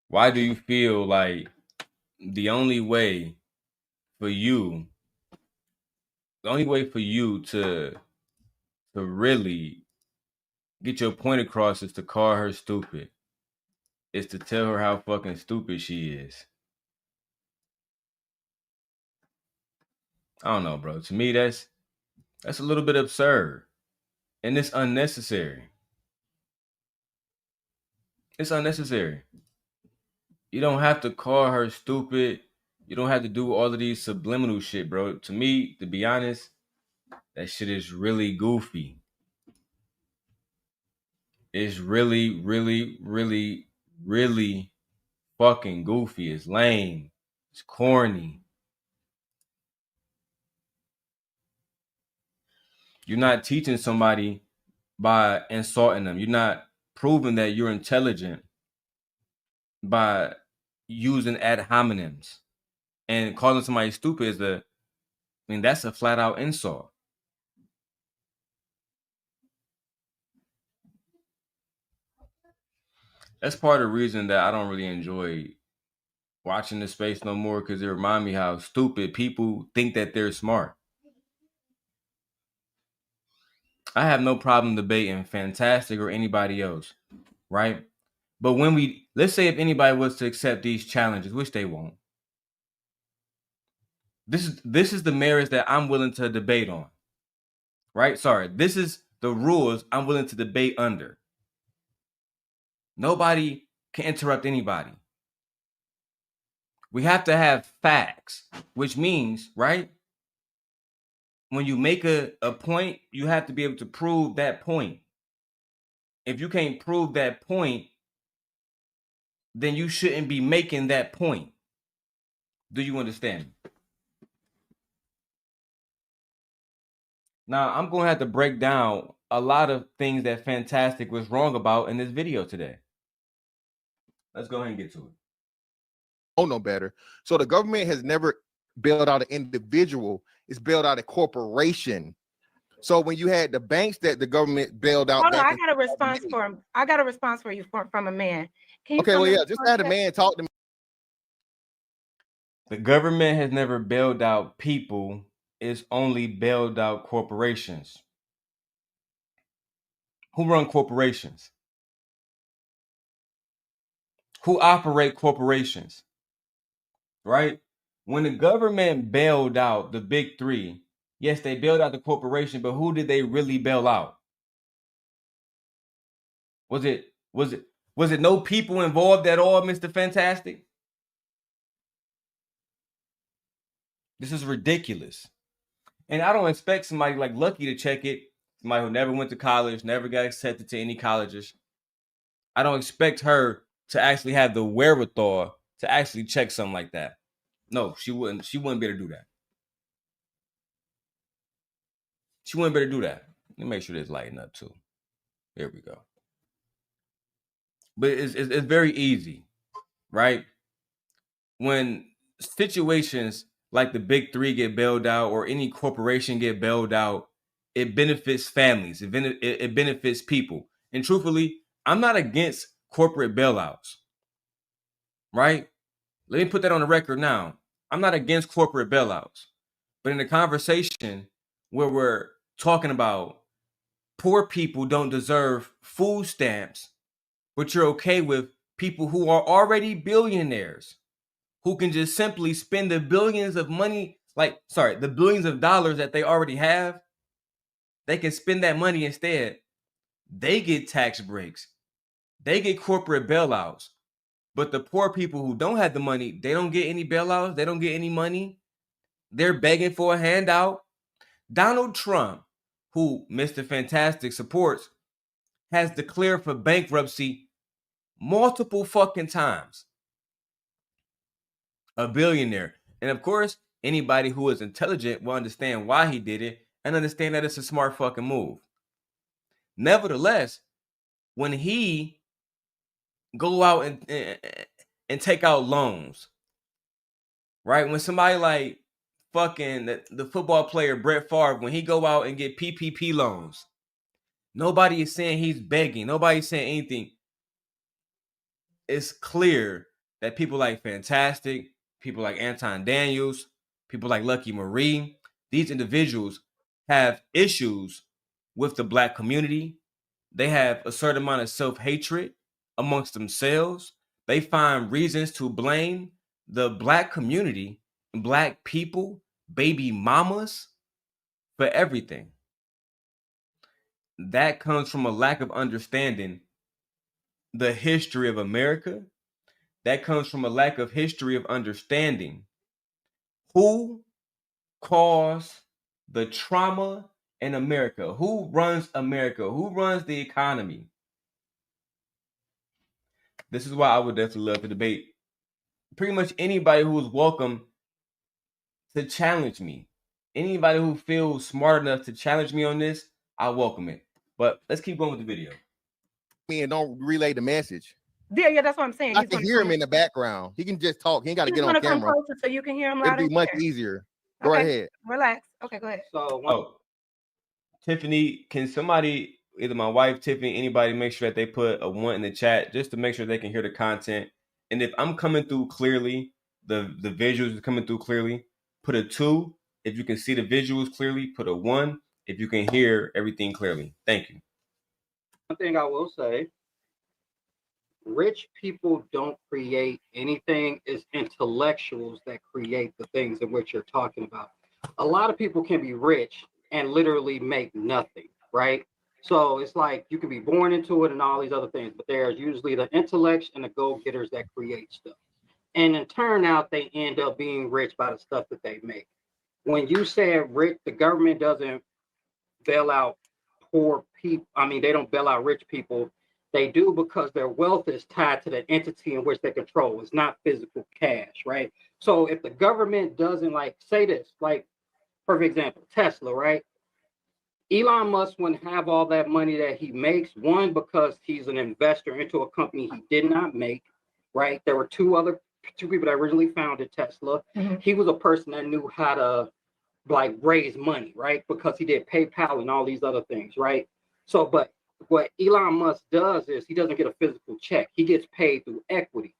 Why do you feel like the only way for you, to really get your point across is to call her stupid? Is to tell her how fucking stupid she is. I don't know, bro. To me, that's a little bit absurd. And it's unnecessary. It's unnecessary. You don't have to call her stupid. You don't have to do all of these subliminal shit, bro. To me, to be honest, that shit is really goofy. It's really, really, really, really fucking goofy. It's lame. It's corny. You're not teaching somebody by insulting them. You're not proving that you're intelligent by using ad hominems. And calling somebody stupid that's a flat out insult. That's part of the reason that I don't really enjoy watching this space no more, because it reminds me how stupid people think that they're smart. I have no problem debating Fantastic or anybody else, right? But when let's say if anybody was to accept these challenges, which they won't, this is the merits that I'm willing to debate on, right? Sorry, this is the rules I'm willing to debate under. Nobody can interrupt anybody. We have to have facts, which means, right, when you make a point, you have to be able to prove that point. If you can't prove that point, then you shouldn't be making that point. Do you understand? Now, I'm going to have to break down a lot of things that Fantastic was wrong about in this video today. Let's go ahead and get to it. Oh, no better. So the government has never bailed out an individual. It's bailed out a corporation. So when you had the banks that the government bailed out, hold on, I got a response for him. I got a response for you from a man. Can you okay, well, yeah, just had a man talk to me. The government has never bailed out people. It's only bailed out corporations. Who run corporations? Who operate corporations? Right? When the government bailed out the big three, yes, they bailed out the corporation, but who did they really bail out? Was it no people involved at all, Mr. Fantastic? This is ridiculous. And I don't expect somebody like Lucky to check it. Somebody who never went to college, never got accepted to any colleges. I don't expect her to actually have the wherewithal to actually check something like that. No, she wouldn't be able to do that. She wouldn't be able to do that. Let me make sure this lighting up too. There we go. But it's very easy, right? When situations like the big three get bailed out or any corporation get bailed out, it benefits families. It benefits people. And truthfully, I'm not against corporate bailouts, right? Let me put that on the record now. I'm not against corporate bailouts. But in a conversation where we're talking about poor people don't deserve food stamps, but you're okay with people who are already billionaires, who can just simply spend the billions of the billions of dollars that they already have, they can spend that money instead. They get tax breaks. They get corporate bailouts. But the poor people who don't have the money, they don't get any bailouts. They don't get any money. They're begging for a handout. Donald Trump, who Mr. Fantastic supports, has declared for bankruptcy multiple fucking times. A billionaire. And of course, anybody who is intelligent will understand why he did it and understand that it's a smart fucking move. Nevertheless, when he go out and take out loans, right? When somebody like fucking the football player Brett Favre, when he go out and get PPP loans, nobody is saying he's begging. Nobody's saying anything. It's clear that people like Fantastic, people like Anton Daniels, people like Lucky Marie, these individuals have issues with the Black community. They have a certain amount of self-hatred amongst themselves. They find reasons to blame the Black community, Black people, baby mamas for everything. That comes from a lack of understanding the history of America. That comes from a lack of history of understanding who caused the trauma in America, who runs America, who runs the economy. This is why I would definitely love to debate pretty much anybody who is welcome to challenge me. Anybody who feels smart enough to challenge me on this, I welcome it. But let's keep going with the video. And don't relay the message. Yeah, that's what I'm saying. I can hear him in the background. He can just talk. He ain't got to get on come camera. closer so you can hear him It'd loud and be much clear. easier. Go Okay, ahead. relax. Okay, go ahead. So, Tiffany, can somebody, either my wife, Tiffany, anybody, make sure that they put a 1 in the chat just to make sure they can hear the content? And if I'm coming through clearly, the visuals are coming through clearly, put a 2. If you can see the visuals clearly, put a 1. If you can hear everything clearly. Thank you. One thing I will say, rich people don't create anything. It's intellectuals that create the things in which you're talking about. A lot of people can be rich and literally make nothing, right? So it's like you can be born into it and all these other things, but there's usually the intellects and the go-getters that create stuff. And in turn out, they end up being rich by the stuff that they make. When you said rich, the government doesn't bail out poor people. I mean, they don't bail out rich people. They do because their wealth is tied to the entity in which they control. It's not physical cash, right? So if the government doesn't, like, say this, like, perfect example, Tesla, right? Elon Musk wouldn't have all that money that he makes, one, because he's an investor into a company he did not make, right? There were two people that originally founded Tesla. Mm-hmm. He was a person that knew how to like raise money, right? Because he did PayPal and all these other things, right? So, but what Elon Musk does is he doesn't get a physical check. He gets paid through equity.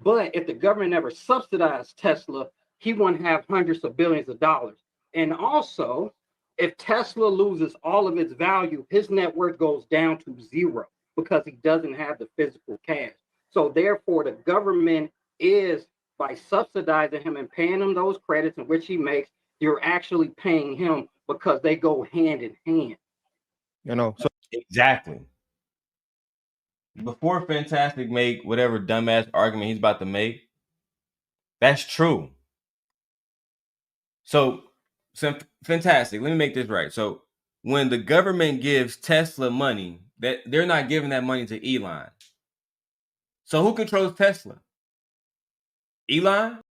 But if the government never subsidized Tesla, he wouldn't have hundreds of billions of dollars. And also, if Tesla loses all of its value, his net worth goes down to 0 because he doesn't have the physical cash. So therefore, the government is, by subsidizing him and paying him those credits in which he makes, you're actually paying him because they go hand in hand. You know, so exactly. Before Fantastic make whatever dumbass argument he's about to make, that's true. So, Fantastic, let me make this right. So, when the government gives Tesla money, that they're not giving that money to Elon. So, who controls Tesla? Elon?